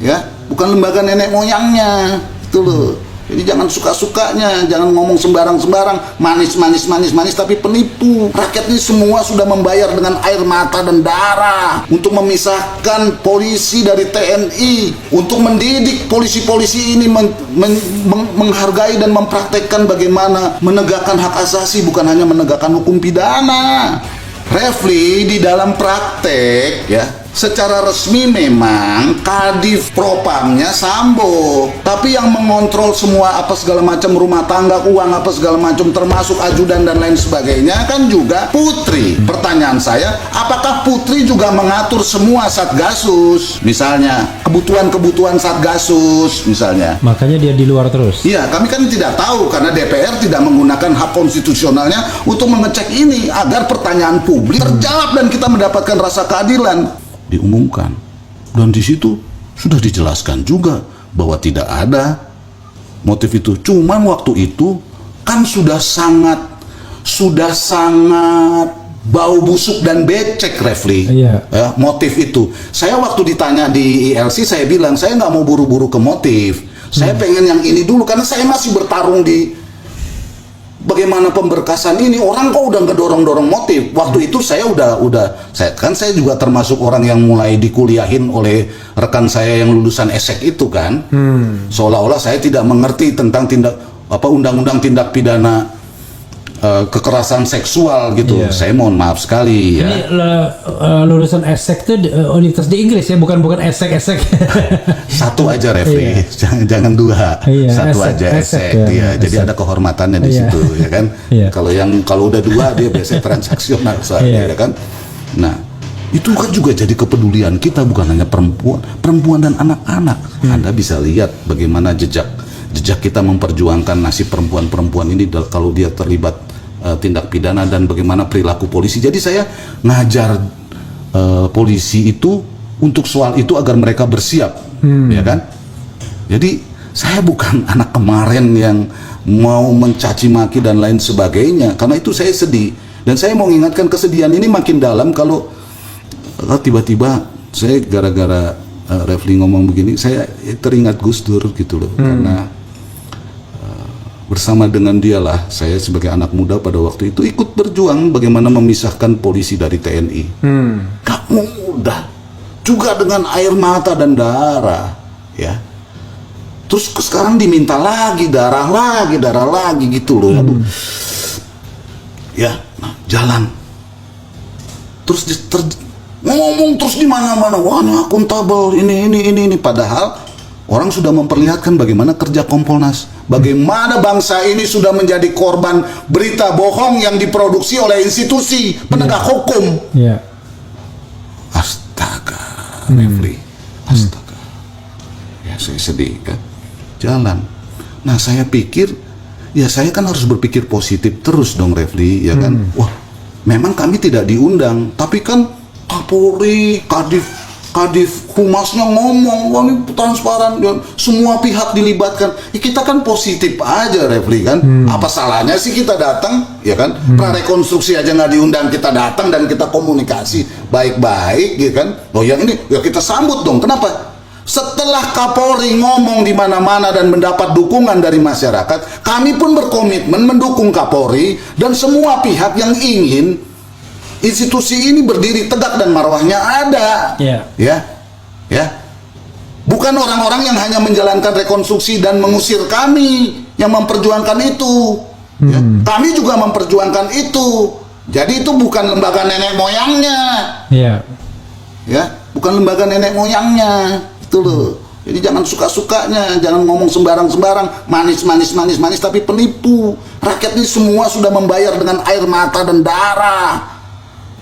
ya, bukan lembaga nenek moyangnya, itu loh. Jadi jangan suka-sukanya, jangan ngomong sembarang-sembarang, manis, tapi penipu. Rakyat ini semua sudah membayar dengan air mata dan darah untuk memisahkan polisi dari TNI, untuk mendidik polisi-polisi ini menghargai dan mempraktekkan bagaimana menegakkan hak asasi, bukan hanya menegakkan hukum pidana. Refli, di dalam praktek ya, secara resmi memang Kadif Propamnya Sambo, tapi yang mengontrol semua apa segala macam rumah tangga, uang apa segala macam termasuk ajudan dan lain sebagainya kan juga Putri. Pertanyaan saya, apakah Putri juga mengatur semua Satgasus? Misalnya kebutuhan Satgasus misalnya. Makanya dia di luar terus. Iya, kami kan tidak tahu karena DPR tidak menggunakan hak konstitusionalnya untuk mengecek ini agar pertanyaan publik terjawab dan kita mendapatkan rasa keadilan. Diumumkan, dan di situ sudah dijelaskan juga bahwa tidak ada motif itu. Cuman waktu itu kan sudah sangat bau busuk dan becek, Refli. Iya. Ya, motif itu. Saya waktu ditanya di ILC, saya bilang saya nggak mau buru-buru ke motif. Saya pengen yang ini dulu karena saya masih bertarung di bagaimana pemberkasan ini. Orang kok udah ngedorong-dorong motif. Waktu itu saya saya juga termasuk orang yang mulai dikuliahin oleh rekan saya yang lulusan esek itu kan. Seolah-olah saya tidak mengerti tentang undang-undang tindak pidana kekerasan seksual gitu. Iya. Saya mohon maaf sekali ya. Ini lulusan esek tuh universitas di Inggris ya, bukan esek. Satu aja, Refli. Iya. jangan dua. Iya, satu esek, aja esek ya, ya. Jadi esek. ada kehormatannya di Iya. situ ya kan. Iya. Kalau udah dua dia biasanya transaksional soalnya Iya. ya kan. Nah, itu kan juga jadi kepedulian kita, bukan hanya perempuan dan anak-anak. Anda bisa lihat bagaimana jejak kita memperjuangkan nasib perempuan-perempuan ini kalau dia terlibat tindak pidana dan bagaimana perilaku polisi. Jadi saya ngajar polisi itu untuk soal itu agar mereka bersiap, ya kan? Jadi saya bukan anak kemarin yang mau mencaci maki dan lain sebagainya, karena itu saya sedih dan saya mau mengingatkan kesedihan ini makin dalam kalau tiba-tiba saya gara-gara Refli ngomong begini, saya teringat Gus Dur gitu loh, karena bersama dengan dialah saya sebagai anak muda pada waktu itu ikut berjuang bagaimana memisahkan polisi dari TNI. Gak mudah, juga dengan air mata dan darah, ya. Terus sekarang diminta lagi darah lagi gitu loh. Aduh. Ya, nah, jalan. Terus ngomong terus di mana-mana, wah ini akuntabel, ini, padahal orang sudah memperlihatkan bagaimana kerja Kompolnas, bagaimana bangsa ini sudah menjadi korban berita bohong yang diproduksi oleh institusi penegak hukum. Yeah. Astaga, Refli, astaga. Ya saya sedih kan. Jalan. Nah saya pikir, ya saya kan harus berpikir positif terus dong, Refli, ya kan. Wah, memang kami tidak diundang, tapi kan Kapolri, Kadif Humasnya ngomong, wah ini transparan dan semua pihak dilibatkan. Ya, kita kan positif aja, Refli kan. Apa salahnya sih kita datang, ya kan? Prarekonstruksi aja nggak diundang, kita datang dan kita komunikasi baik-baik, ya kan? Oh yang ini, ya kita sambut dong. Kenapa? Setelah Kapolri ngomong di mana-mana dan mendapat dukungan dari masyarakat, kami pun berkomitmen mendukung Kapolri dan semua pihak yang ingin institusi ini berdiri tegak dan marwahnya ada. Ya. Bukan orang-orang yang hanya menjalankan rekonstruksi dan mengusir kami yang memperjuangkan itu. Ya. Kami juga memperjuangkan itu. Jadi itu bukan lembaga nenek moyangnya. Ya, bukan lembaga nenek moyangnya. Itu loh. Jadi jangan suka-sukanya, jangan ngomong sembarang-sembarang, manis tapi penipu. Rakyat ini semua sudah membayar dengan air mata dan darah.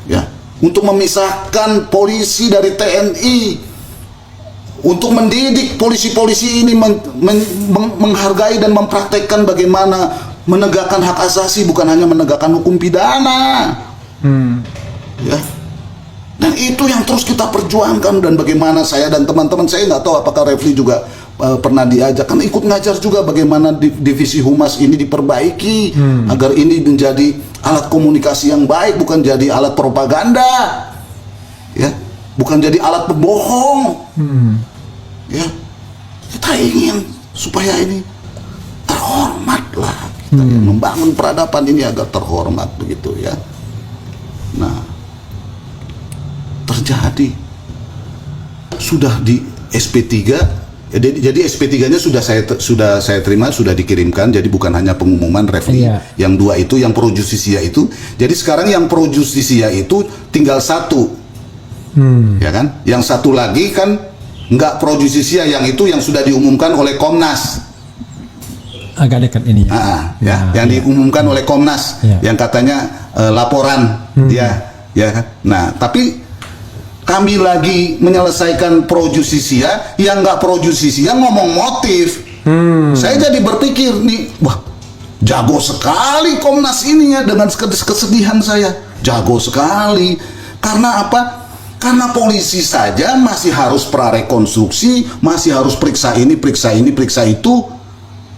Ya, untuk memisahkan polisi dari TNI, untuk mendidik polisi-polisi ini menghargai dan mempraktekkan bagaimana menegakkan hak asasi, bukan hanya menegakkan hukum pidana. Ya, dan itu yang terus kita perjuangkan. Dan bagaimana saya dan teman-teman, saya nggak tahu apakah Refli juga pernah diajak, kan ikut ngajar juga bagaimana divisi humas ini diperbaiki agar ini menjadi alat komunikasi yang baik, bukan jadi alat propaganda, ya, bukan jadi alat pembohong. ya kita ingin supaya ini terhormat lah, kita ya, membangun peradaban ini agar terhormat begitu ya. Nah, terjadi sudah di SP3. Jadi SP3-nya sudah saya terima, sudah dikirimkan. Jadi bukan hanya pengumuman Refli. Yang 2 itu yang pro justisia itu. Jadi sekarang yang pro justisia itu tinggal 1. Ya kan? Yang 1 lagi kan nggak pro justisia, yang itu yang sudah diumumkan oleh Komnas. Agak dekat ini. Yang diumumkan oleh Komnas, yang katanya laporan dia, ya kan? Nah, tapi kami lagi menyelesaikan pro justisia, yang nggak pro justisia ngomong motif. Saya jadi berpikir nih, wah, jago sekali Komnas ini ya, dengan kesedihan saya, jago sekali. Karena apa? Karena polisi saja masih harus prarekonstruksi, masih harus periksa ini, periksa ini, periksa itu,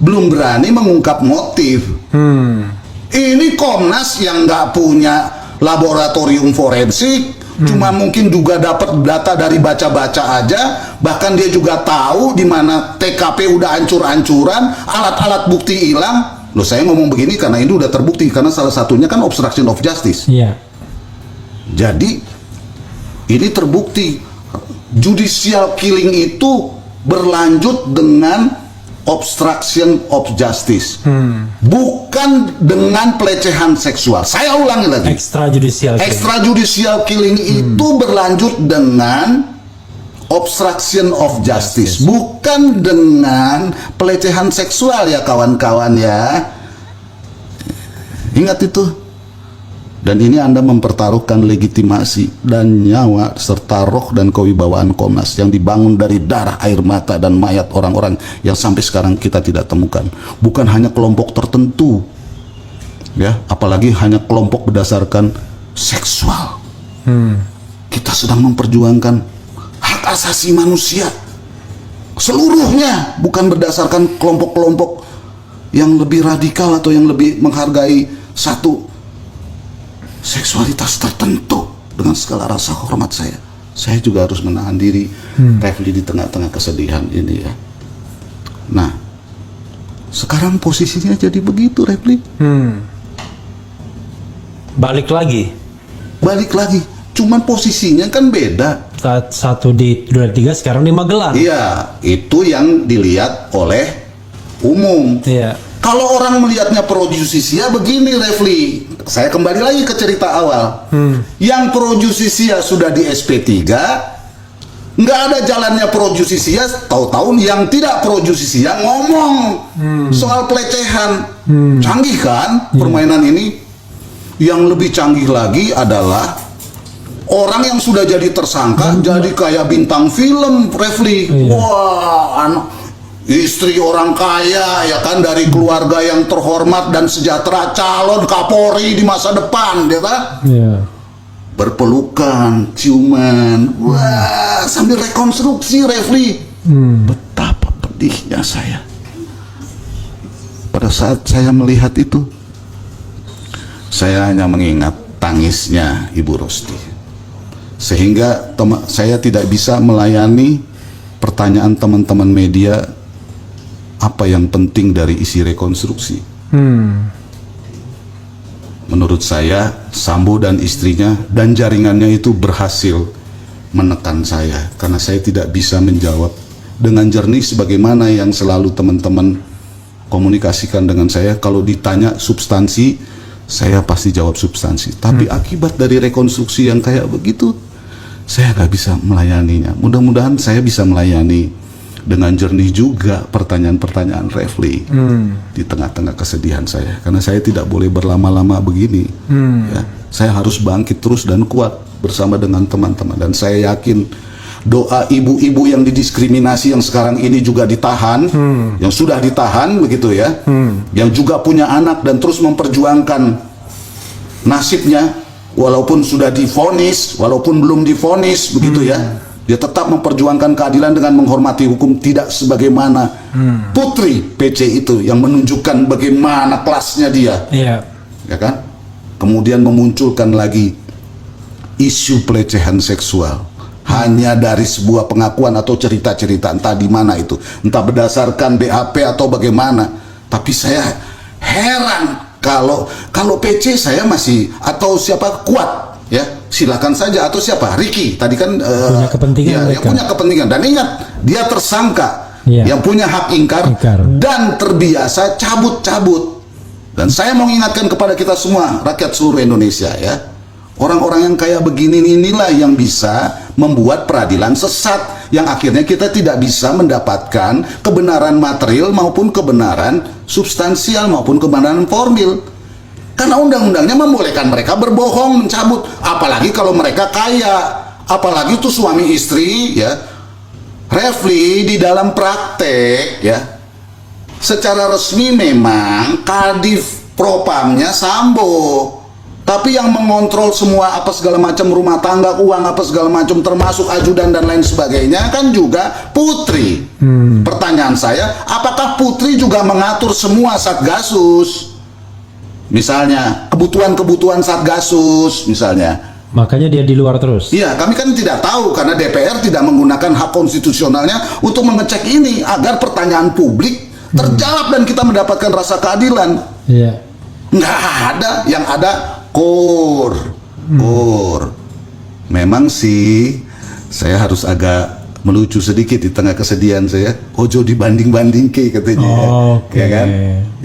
belum berani mengungkap motif. Ini Komnas yang nggak punya laboratorium forensik, cuma mungkin juga dapat data dari baca-baca aja, bahkan dia juga tahu di mana TKP udah hancur-hancuran, alat-alat bukti hilang. Loh, saya ngomong begini karena ini udah terbukti, karena salah satunya kan obstruction of justice. Jadi ini terbukti judicial killing itu berlanjut dengan obstruction of justice, bukan dengan pelecehan seksual. Saya ulangi lagi, extrajudicial killing itu berlanjut dengan obstruction of justice, bukan dengan pelecehan seksual ya kawan-kawan ya. Ingat itu. Dan ini Anda mempertaruhkan legitimasi dan nyawa serta roh dan kewibawaan Komnas yang dibangun dari darah, air mata, dan mayat orang-orang yang sampai sekarang kita tidak temukan. Bukan hanya kelompok tertentu, ya, apalagi hanya kelompok berdasarkan seksual. Kita sedang memperjuangkan hak asasi manusia seluruhnya, bukan berdasarkan kelompok-kelompok yang lebih radikal atau yang lebih menghargai satu seksualitas tertentu. Dengan segala rasa hormat saya juga harus menahan diri, Refli, di tengah-tengah kesedihan ini ya. Nah, sekarang posisinya jadi begitu, Refli. Balik lagi, cuman posisinya kan beda. Satu di Duren 3, sekarang di Magelang. Iya, itu yang dilihat oleh umum. Kalau orang melihatnya pro justisia begini, Refli, saya kembali lagi ke cerita awal. Yang pro justisia sudah di SP3, nggak ada jalannya pro justisia, tahu-tahu yang tidak pro justisia ngomong soal pelecehan. Canggih kan permainan ini? Yang lebih canggih lagi adalah orang yang sudah jadi tersangka jadi kayak bintang film, Refli. Wah, istri orang kaya ya kan, dari keluarga yang terhormat dan sejahtera, calon Kapolri di masa depan, ya kan? Berpelukan, ciuman, wah, sambil rekonstruksi, Refli. Betapa pedihnya saya pada saat saya melihat itu. Saya hanya mengingat tangisnya Ibu Rosti, sehingga saya tidak bisa melayani pertanyaan teman-teman media apa yang penting dari isi rekonstruksi. Menurut saya, Sambo dan istrinya dan jaringannya itu berhasil menekan saya, karena saya tidak bisa menjawab dengan jernih sebagaimana yang selalu teman-teman komunikasikan dengan saya. Kalau ditanya substansi, saya pasti jawab substansi. Tapi akibat dari rekonstruksi yang kayak begitu, saya nggak bisa melayaninya. Mudah-mudahan saya bisa melayani dengan jernih juga pertanyaan-pertanyaan Refli di tengah-tengah kesedihan saya, karena saya tidak boleh berlama-lama begini. Ya, saya harus bangkit terus dan kuat bersama dengan teman-teman, dan saya yakin doa ibu-ibu yang didiskriminasi yang sekarang ini juga ditahan, yang sudah ditahan begitu ya, yang juga punya anak dan terus memperjuangkan nasibnya walaupun sudah divonis, walaupun belum divonis begitu ya. Dia tetap memperjuangkan keadilan dengan menghormati hukum, tidak sebagaimana putri PC itu yang menunjukkan bagaimana kelasnya dia, ya kan? Kemudian memunculkan lagi isu pelecehan seksual hanya dari sebuah pengakuan atau cerita-cerita, entah di mana itu, entah berdasarkan BAP atau bagaimana. Tapi saya heran kalau PC saya masih, atau siapa kuat, ya silakan saja, atau siapa Ricky tadi kan punya kepentingan ya, yang punya kepentingan, dan ingat dia tersangka, yang punya hak ingkar dan terbiasa cabut-cabut. Dan saya mau ingatkan kepada kita semua, rakyat seluruh Indonesia, ya, orang-orang yang kayak begini inilah yang bisa membuat peradilan sesat, yang akhirnya kita tidak bisa mendapatkan kebenaran material maupun kebenaran substansial maupun kebenaran formil. Karena undang-undangnya membolehkan mereka berbohong, mencabut, apalagi kalau mereka kaya, apalagi itu suami istri, ya. Refli, di dalam praktek, ya, secara resmi memang Kadif Propamnya Sambo, tapi yang mengontrol semua apa segala macam rumah tangga, uang apa segala macam, termasuk ajudan dan lain sebagainya, kan juga Putri. Pertanyaan saya, apakah Putri juga mengatur semua Satgasus? Misalnya kebutuhan-kebutuhan Satgasus misalnya. Makanya dia di luar terus. Iya, kami kan tidak tahu karena DPR tidak menggunakan hak konstitusionalnya untuk mengecek ini agar pertanyaan publik terjawab dan kita mendapatkan rasa keadilan. Iya. Nggak ada, yang ada KUR. Memang sih saya harus agak melucu sedikit di tengah kesedihan saya. Ojo dibanding-banding ke katanya. Oke. Ya kan?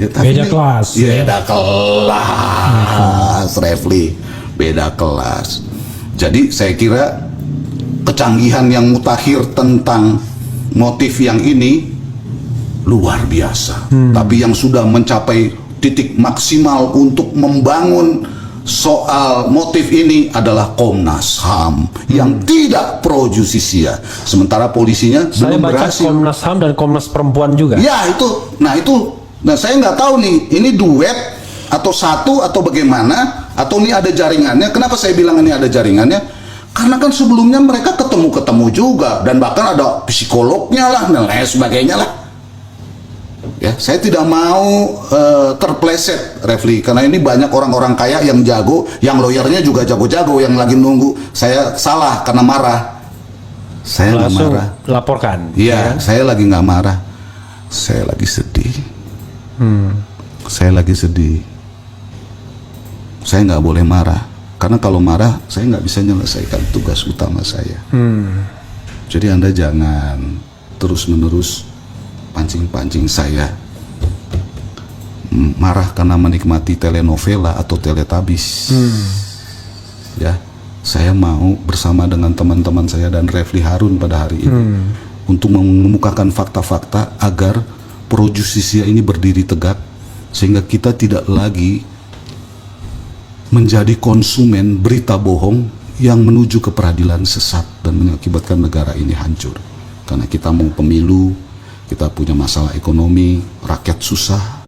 Ya, tapi beda kelas. Beda kelas, Refli. Beda kelas. Jadi saya kira kecanggihan yang mutakhir tentang motif yang ini luar biasa. Tapi yang sudah mencapai titik maksimal untuk membangun soal motif ini adalah Komnas HAM yang tidak pro justisia. Sementara polisinya Saya belum baca berhasil. Komnas HAM dan Komnas Perempuan juga. Ya itu, nah saya nggak tahu nih, ini duet atau satu atau bagaimana, atau ini ada jaringannya. Kenapa saya bilang ini ada jaringannya? Karena kan sebelumnya mereka ketemu juga, dan bahkan ada psikolognya lah dan lain sebagainya lah. Ya, saya tidak mau terpleset, Refli, karena ini banyak orang-orang kaya yang jago, yang lawyernya juga jago-jago, yang lagi nunggu saya salah karena marah. Saya nggak Langsung marah. laporkan. Iya, saya lagi nggak marah. Saya lagi sedih. Saya lagi sedih. Saya nggak boleh marah, karena kalau marah saya nggak bisa menyelesaikan tugas utama saya. Jadi Anda jangan terus-menerus pancing-pancing saya marah karena menikmati telenovela atau teletabis. Ya, saya mau bersama dengan teman-teman saya dan Refli Harun pada hari ini untuk mengemukakan fakta-fakta agar pro justisia ini berdiri tegak, sehingga kita tidak lagi menjadi konsumen berita bohong yang menuju ke peradilan sesat dan mengakibatkan negara ini hancur. Karena kita mau pemilu, kita punya masalah ekonomi, rakyat susah,